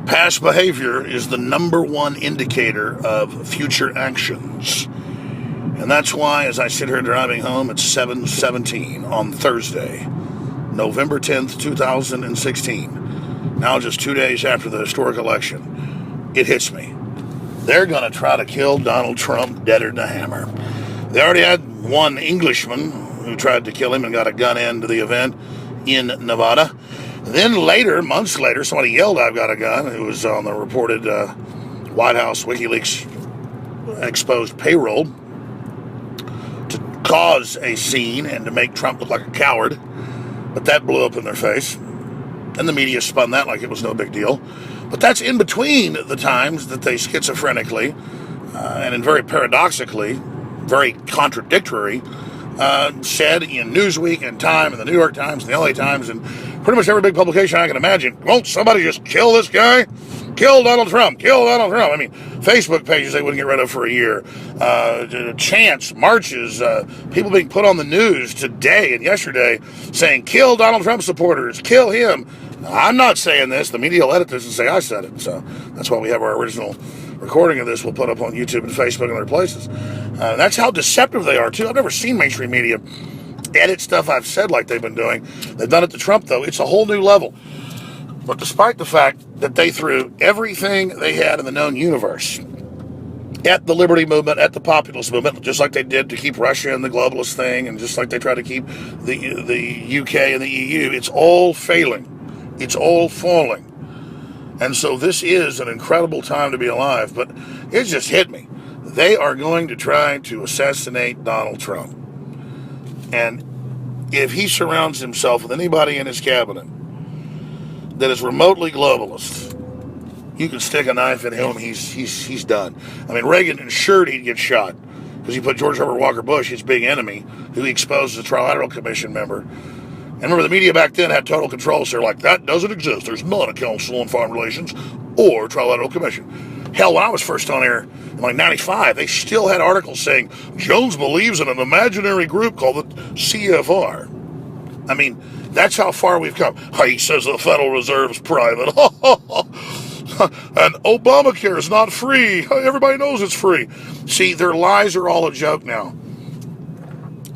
Past behavior is the number one indicator of future actions. And that's why, as I sit here driving home at 7:17 on Thursday, November 10th, 2016, now just 2 days after the historic election, it hits me. They're going to try to kill Donald Trump deader than a hammer. They already had one Englishman who tried to kill him and got a gun into the event in Nevada. Then later, months later, somebody yelled, "I've got a gun," who was on the reported White House WikiLeaks exposed payroll to cause a scene and to make Trump look like a coward. But that blew up in their face. And the media spun that like it was no big deal. But that's in between the times that they schizophrenically and very paradoxically, very contradictory, said in Newsweek and Time and the New York Times and the LA Times and pretty much every big publication I can imagine, won't somebody just kill this guy? Kill Donald Trump. Kill Donald Trump. I mean, Facebook pages they wouldn't get rid of for a year. Chants, marches, people being put on the news today and yesterday saying, kill Donald Trump supporters, kill him. I'm not saying this. The media will edit this and say I said it. So that's why we have our original recording of this. We'll put up on YouTube and Facebook and other places. That's how deceptive they are, too. I've never seen mainstream media edit stuff I've said like they've been doing. They've done it to Trump, though. It's a whole new level. But despite the fact that they threw everything they had in the known universe at the liberty movement, at the populist movement, just like they did to keep Russia in the globalist thing, and just like they tried to keep the UK and the EU, it's all failing. It's all falling. And so this is an incredible time to be alive, but it just hit me. They are going to try to assassinate Donald Trump. And if he surrounds himself with anybody in his cabinet that is remotely globalist, you can stick a knife in him, he's done. I mean, Reagan ensured he'd get shot because he put George Herbert Walker Bush, his big enemy, who he exposed as a Trilateral Commission member. And remember, the media back then had total control, so they're like, that doesn't exist. There's not a Council on Foreign Relations or Trilateral Commission. Hell, when I was first on air in like 95, they still had articles saying, Jones believes in an imaginary group called the CFR. I mean, that's how far we've come. He says the Federal Reserve's private. And Obamacare is not free. Everybody knows it's free. See, their lies are all a joke now.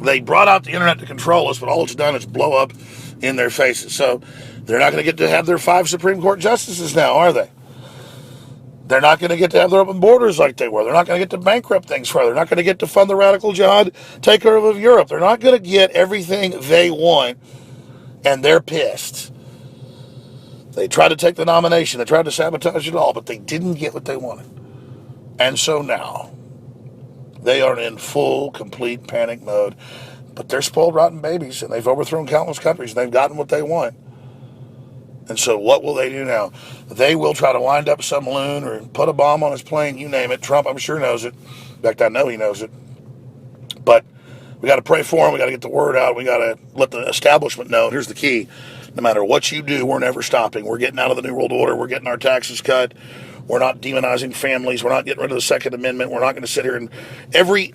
They brought out the internet to control us, but all it's done is blow up in their faces. So they're not going to get to have their 5 Supreme Court justices now, are they? They're not going to get to have their open borders like they were. They're not going to get to bankrupt things further. They're not going to get to fund the radical jihad takeover of Europe. They're not going to get everything they want, and they're pissed. They tried to take the nomination. They tried to sabotage it all, but they didn't get what they wanted. And so now they are in full, complete panic mode. But they're spoiled, rotten babies, and they've overthrown countless countries, and they've gotten what they want. And so what will they do now? They will try to wind up some loon or put a bomb on his plane, you name it. Trump, I'm sure, knows it. In fact, I know he knows it. But we got to pray for him. We got to get the word out. We got to let the establishment know. Here's the key. No matter what you do, we're never stopping. We're getting out of the New World Order. We're getting our taxes cut. We're not demonizing families. We're not getting rid of the Second Amendment. We're not going to sit here and every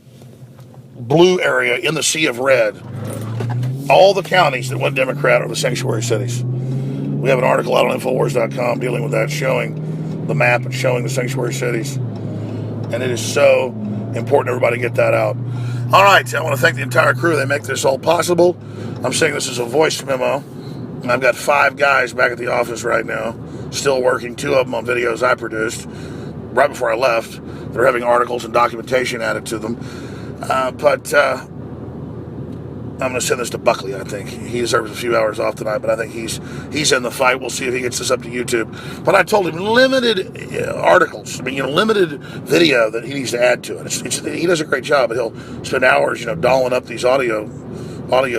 blue area in the sea of red, all the counties that went Democrat are the sanctuary cities. We have an article out on Infowars.com dealing with that, showing the map and showing the sanctuary cities. And it is so important everybody get that out. All right, I want to thank the entire crew. They make this all possible. I'm saying this is a voice memo. And I've got 5 guys back at the office right now, still working, 2 of them on videos I produced right before I left. They're having articles and documentation added to them. But I'm going to send this to Buckley, I think. He deserves a few hours off tonight, but I think he's in the fight. We'll see if he gets this up to YouTube. But I told him limited articles. I mean, limited video that he needs to add to it. He does a great job, but he'll spend hours, dolling up these audio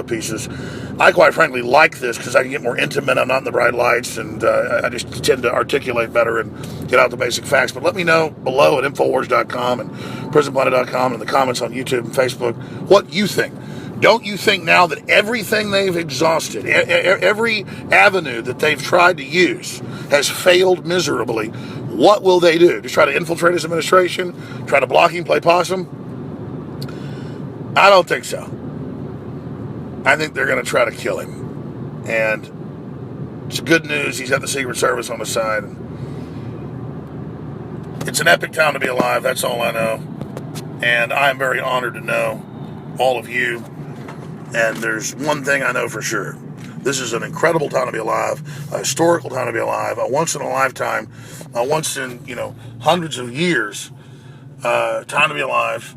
pieces. I quite frankly like this because I can get more intimate. I'm not in the bright lights, and I just tend to articulate better and get out the basic facts. But let me know below at Infowars.com and PrisonPlanet.com and in the comments on YouTube and Facebook what you think. Don't you think now that everything they've exhausted, every avenue that they've tried to use has failed miserably, what will they do? Just try to infiltrate his administration? Try to block him, play possum? I don't think so. I think they're going to try to kill him. And It's good news. He's got the Secret Service on his side. It's an epic time to be alive. That's all I know. And I'm very honored to know all of you. And there's one thing I know for sure. This is an incredible time to be alive, a historical time to be alive, a once in a lifetime, a once in, hundreds of years time to be alive.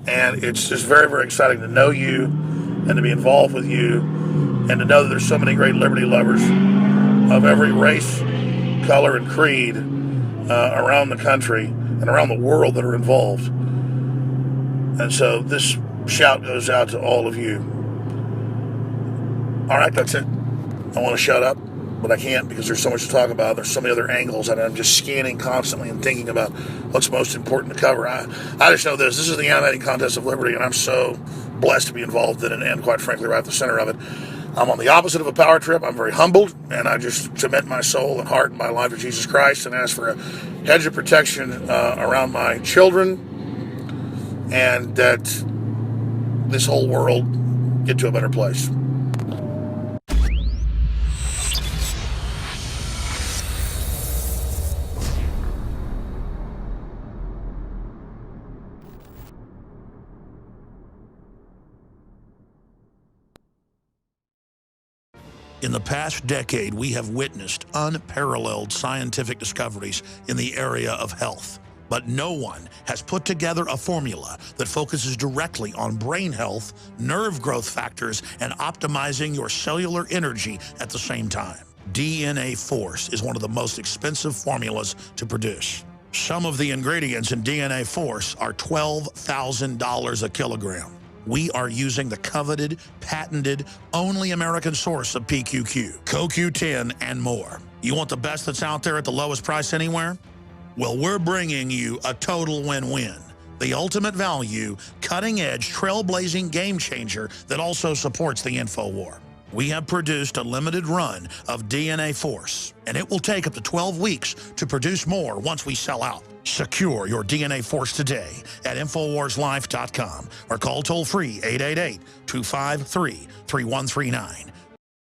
And it's just very, very exciting to know you and to be involved with you and to know that there's so many great liberty lovers of every race, color, and creed around the country and around the world that are involved. And so this shout goes out to all of you. All right, that's it. I want to shut up, but I can't because there's so much to talk about. There's so many other angles, and I'm just scanning constantly and thinking about what's most important to cover. I just know this. This is the animating contest of liberty, and I'm so blessed to be involved in it and, quite frankly, right at the center of it. I'm on the opposite of a power trip. I'm very humbled, and I just submit my soul and heart and my life to Jesus Christ and ask for a hedge of protection around my children and that this whole world get to a better place. In the past decade, we have witnessed unparalleled scientific discoveries in the area of health. But no one has put together a formula that focuses directly on brain health, nerve growth factors, and optimizing your cellular energy at the same time. DNA Force is one of the most expensive formulas to produce. Some of the ingredients in DNA Force are $12,000 a kilogram. We are using the coveted, patented, only American source of PQQ, CoQ10, and more. You want the best that's out there at the lowest price anywhere? Well, we're bringing you a total win-win. The ultimate value, cutting-edge, trailblazing game changer that also supports the InfoWar. We have produced a limited run of DNA Force, and it will take up to 12 weeks to produce more once we sell out. Secure your DNA Force today at InfoWarsLife.com or call toll-free 888-253-3139.